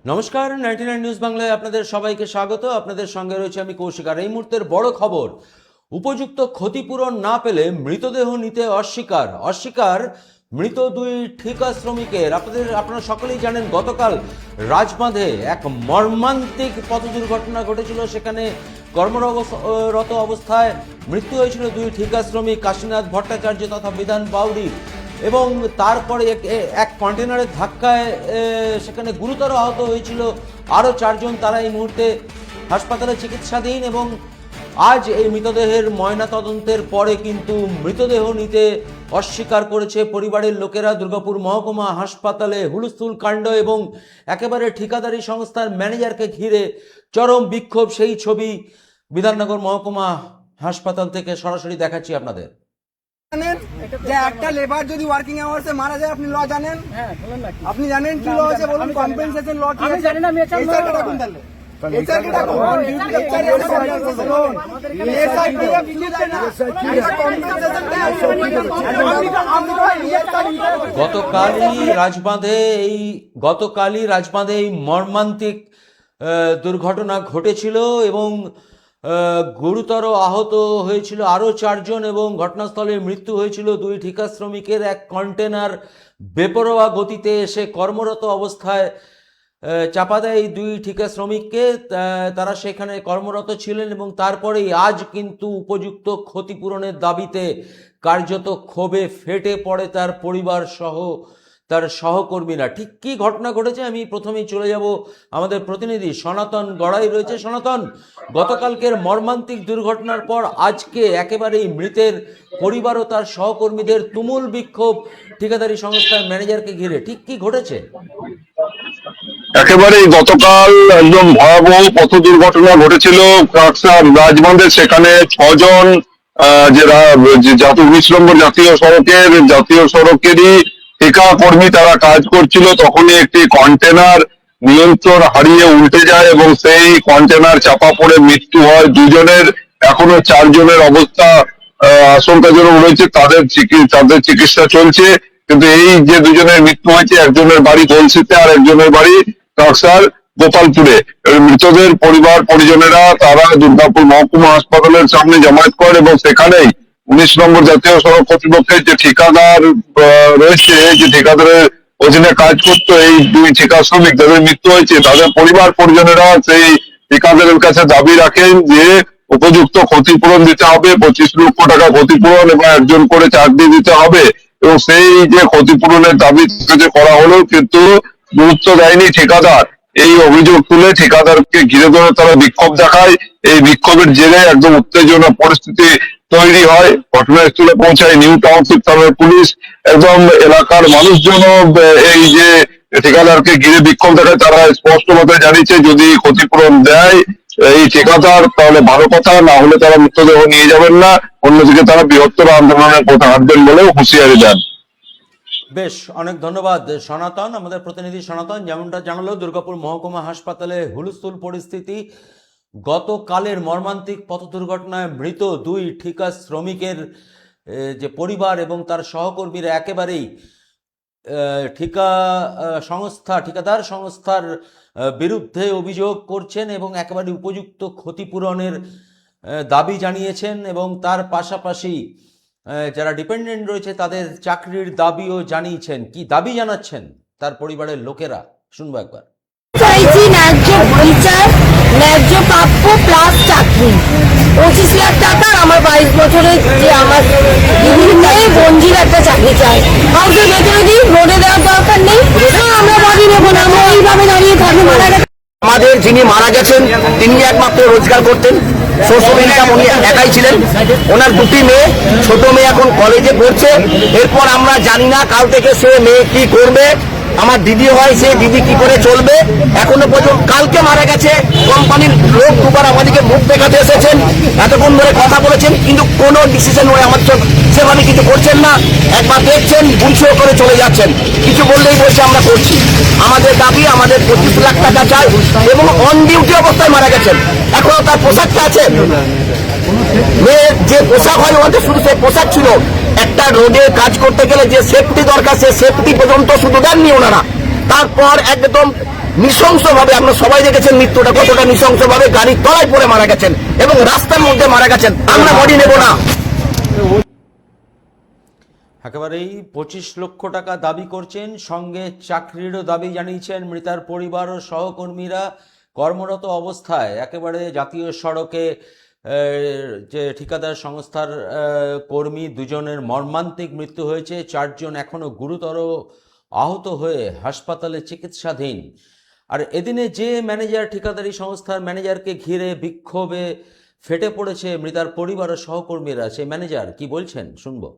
নমস্কার, 99 নিউজ বাংলায় আপনাদের সবাইকে স্বাগত। আপনাদের সঙ্গে রয়েছে আমি কৌশিক। আর এই মুহূর্তের বড় খবর, উপযুক্ত ক্ষতিপূরণ না পেলে মৃতদেহ নিতে অস্বীকার মৃত দুই ঠিকা শ্রমিকের। আপনারা সকলেই জানেন, গতকাল রাজবাঁধে এক মর্মান্তিক পথ দুর্ঘটনা ঘটেছিল। সেখানে কর্মরত অবস্থায় মৃত্যু হয়েছিল দুই ঠিকা শ্রমিক, কাশীনাথ ভট্টাচার্য তথা বিধান বাউরির। এবং তারপরে এক কন্টেনারের ধাক্কায় সেখানে গুরুতর আহত হয়েছিল আরও চারজন। তারা এই মুহূর্তে হাসপাতালে চিকিৎসাধীন। এবং আজ এই মৃতদেহের ময়নাতদন্তের পরে কিন্তু মৃতদেহ নিতে অস্বীকার করেছে পরিবারের লোকেরা। দুর্গাপুর মহকুমা হাসপাতালে হুলস্থুল কাণ্ড এবং একেবারে ঠিকাদারি সংস্থার ম্যানেজারকে ঘিরে চরম বিক্ষোভ। সেই ছবি বিধাননগর মহকুমা হাসপাতাল থেকে সরাসরি দেখাচ্ছি আপনাদের। যে একটা লেবার যদি ওয়ার্কিং আওয়ার্সে মারা যায়, আপনি ল জানেন? আপনি জানেন কি ল আছে বলুন? কম্পেনসেশন ল কি? আমি জানি না। গতকালই রাজবাঁধে এই মর্মান্তিক দুর্ঘটনা ঘটেছিল এবং গুরুতর আহত হয়েছিল আরও চারজন এবং ঘটনাস্থলে মৃত্যু হয়েছিল দুই ঠিকা শ্রমিকের। এক কন্টেনার বেপরোয়া গতিতে এসে কর্মরত অবস্থায় চাপা দেয় এই দুই ঠিকা শ্রমিককে। তারা সেখানে কর্মরত ছিলেন এবং তারপরেই আজ কিন্তু উপযুক্ত ক্ষতিপূরণের দাবিতে কার্যত ক্ষোভে ফেটে পড়ে তার পরিবার সহ তার সহকর্মীরা। ঠিক কী ঘটনা ঘটেছে আমি প্রথমেই চলে যাব, আমাদের প্রতিনিধি সনাতন গড়াই রয়েছে। সনাতন, গতকালকের মর্মান্তিক দুর্ঘটনার পর আজকে একেবারেই মৃতের পরিবার ও তার সহকর্মীদের তুমুল বিক্ষোভ ঠিকাদারি সংস্থার ম্যানেজারকে ঘিরে। ঠিক কি ঘটেছে? একেবারেই গতকাল একদম ভয়াবহ পথ দুর্ঘটনা ঘটেছিল রাজবাঁধে। সেখানে 6 জন যারা 19 নম্বর জাতীয় সড়কেরই ঠিকা কর্মী, তারা কাজ করছিল। তখনই একটি কন্টেনার নিয়ন্ত্রণ হারিয়ে উল্টে যায় এবং সেই কন্টেনার চাপা পড়ে মৃত্যু হয় দুজনের। এখনো 4 জনের অবস্থা আশঙ্কাজনক রয়েছে, তাদের চিকিৎসা চলছে। কিন্তু এই যে দুজনের মৃত্যু হয়েছে, একজনের বাড়ি গলসিতে আর একজনের বাড়ি কাকসার গোপালপুরে। মৃতদের পরিবার পরিজনেরা তারা দুর্গাপুর মহকুমা হাসপাতালের সামনে জমায়েত করেন এবং সেখানেই 19 নম্বর জাতীয় সড়ক কর্তৃপক্ষের যে ঠিকাদার রয়েছে, যে ঠিকাদারের অধীনে কাজ করতো এই দুই ঠিকা শ্রমিক, যাদের মৃত্যু হয়েছে, তাদের পরিবার পরিজনেরা সেই ঠিকাদারের কাছে দাবি রাখেন যে উপযুক্ত ক্ষতিপূরণ দিতে হবে, 25 লক্ষ টাকা ক্ষতিপূরণ এবং একজন করে চাকরি দিতে হবে। এবং সেই যে ক্ষতিপূরণের দাবি করা হলো, কিন্তু গুরুত্ব দেয়নি ঠিকাদার। এই অভিযোগ তুলে ঠিকাদারকে ঘিরে ধরে তারা বিক্ষোভ দেখায়। এই বিক্ষোভের জেরে একদম উত্তেজনা পরিস্থিতি তৈরি হয়। ঘটনাস্থলে পৌঁছায় নিউ টাউনশিপ থানার পুলিশ। একদম এলাকার মানুষজন এই যে ঠিকাদারকে ঘিরে বিক্ষোভ দেখায়, তারা স্পষ্ট ভাবে জানিয়েছে যদি ক্ষতিপূরণ দেয় এই ঠিকাদার তাহলে ভালো কথা, না হলে তারা মৃতদেহ নিয়ে যাবেন না। অন্যদিকে তারা বৃহত্তর আন্দোলনের পথে হাঁটবেন বলেও হুঁশিয়ারি দেন। বেশ, অনেক ধন্যবাদ সনাতন, আমাদের প্রতিনিধি সনাতন যেমনটা জানালো। দুর্গাপুর মহকুমা হাসপাতালে হুলস্থুল পরিস্থিতি। গতকালের মর্মান্তিক পথ দুর্ঘটনায় মৃত দুই ঠিকা শ্রমিকের যে পরিবার এবং তার সহকর্মীরা একেবারেই ঠিকাদার সংস্থার বিরুদ্ধে অভিযোগ করছেন এবং একেবারে উপযুক্ত ক্ষতিপূরণের দাবি জানিয়েছেন। এবং তার পাশাপাশি যারা ডিপেন্ডেন্ট রয়েছে তাদের চাকরির দাবিও জানিয়েছেন। কি দাবি জানাচ্ছেন তার পরিবারের লোকেরা, শুনবো একবার। চাইছি ন্যায্য বিচার, ন্যায্য প্রাপ্য প্লাস চাকরি। 25 লাখ টাকা আমার 22 বছরের যে আমার দিদির মেয়ে বঞ্জির একটা চাকরি চাই। কাউকে বেতনে দিই, রোডে দেওয়ার দরকার নেই। আমরা বাড়ি নেবো না, আমরা এইভাবে দাঁড়িয়ে থাকি। মারা গেছে আমাদের যিনি মারা গেছেন, তিনি একমাত্র রোজগার করতেন, সোর্স অফ ইনকাম উনি একাই ছিলেন। ওনার দুটি মেয়ে, ছোট মেয়ে এখন কলেজে পড়ছে। এরপর আমরা জানি না কাল থেকে সে মেয়ে কি করবে। আমার দিদি হয়, সে দিদি কি করে চলবে। এখনো পর্যন্ত কালকে মারা গেছে, কোম্পানির লোক দুবার আমাদেরকে মুখ দেখাতে এসেছেন, এতক্ষণ ধরে কথা বলেছেন, কিন্তু কোনো ডিসিশন ওই আমার সেভাবে কিছু করছেন না। একবার দেখছেন, বুঝিয়ে করে চলে যাচ্ছেন, কিছু বললেই বসে আমরা করছি। আমাদের দাবি, আমাদের 25 লাখ টাকা চাই এবং অন ডিউটি অবস্থায় মারা গেছেন। এখনো তার পোশাকটা আছে, মেয়ের যে পোশাক হয় ওদের শুধু সেই পোশাক ছিল। একটা রোডে কাজ করতে গেলে যে সেফটি দরকার, সে সেফটি পর্যন্ত শুধু দেননি ওনারা। তারপর একদম নৃশংসভাবে, আমরা সবাই দেখেছেন মৃত্যুটা কতটা নৃশংসভাবে, গাড়ির তলায় পড়ে মারা গেছেন এবং রাস্তার মধ্যে মারা গেছেন। আমরা বডি নেব না। একেবারেই 25 লক্ষ টাকা দাবি করছেন, সঙ্গে চাকরিরও দাবি জানিয়েছেন মৃতার পরিবার ও সহকর্মীরা। কর্মরত অবস্থায় একেবারে জাতীয় সড়কে যে ঠিকাদার সংস্থার কর্মী দুজনের মর্মান্তিক মৃত্যু হয়েছে, 4 জন এখনো গুরুতর আহত হয়ে হাসপাতালে চিকিৎসাধীন। আর এদিনে যে ম্যানেজার, ঠিকাদারি সংস্থার ম্যানেজারকে ঘিরে বিক্ষোভে ফেটে পড়েছে মৃতার পরিবার ও সহকর্মীরা, সেই ম্যানেজার কি বলছেন শুনবো।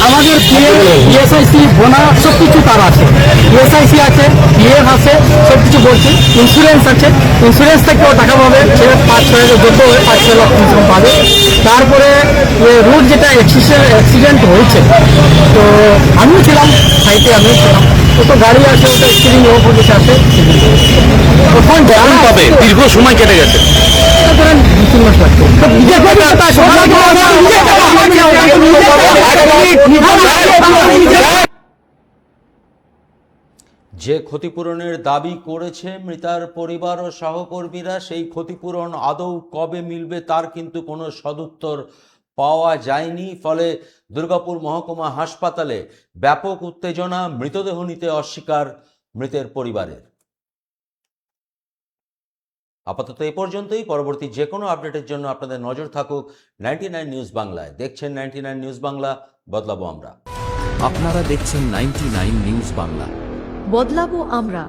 আমাদের ইএসআইসি বোনা সবকিছু তার আছে, ইএসআইসি আছে, পিএফ আছে, সবকিছু বলছি। ইন্স্যুরেন্স আছে, ইন্স্যুরেন্স থেকেও টাকা পাবে, সে 5-6 হাজার যোগ্য হয়ে 5-6 লাখ পাবে। তারপরে রোড যেটা অ্যাক্সিডেন্ট হয়েছে, তো আমিও ছিলাম সাইটে, আমিও ছিলাম। তো গাড়ি আছে, ওটা স্টিরিং ও পুলিশ আছে। কখন জানা পাবে, দীর্ঘ সময় কেটে গেছে, ধরেন 2-3 মাস লাগছে। যে ক্ষতিপূরণের দাবি করেছে মৃতার পরিবার ও সহকর্মীরা, সেই ক্ষতিপূরণ আদৌ কবে মিলবে তার কিন্তু কোনো সদুত্তর পাওয়া যায়নি। ফলে দুর্গাপুর মহকুমা হাসপাতালে ব্যাপক উত্তেজনা, মৃতদেহ নিতে অস্বীকার মৃতের পরিবারের। আপাতত এ পর্যন্তই। পরবর্তী যে কোনো আপডেটের জন্য আপনাদের নজর থাকুক 99 নিউজ বাংলায়। দেখছেন 99 নিউজ বাংলা, বদলাবো আমরা। আপনারা দেখছেন 99 নিউজ বাংলা। বদলাবো আমরা।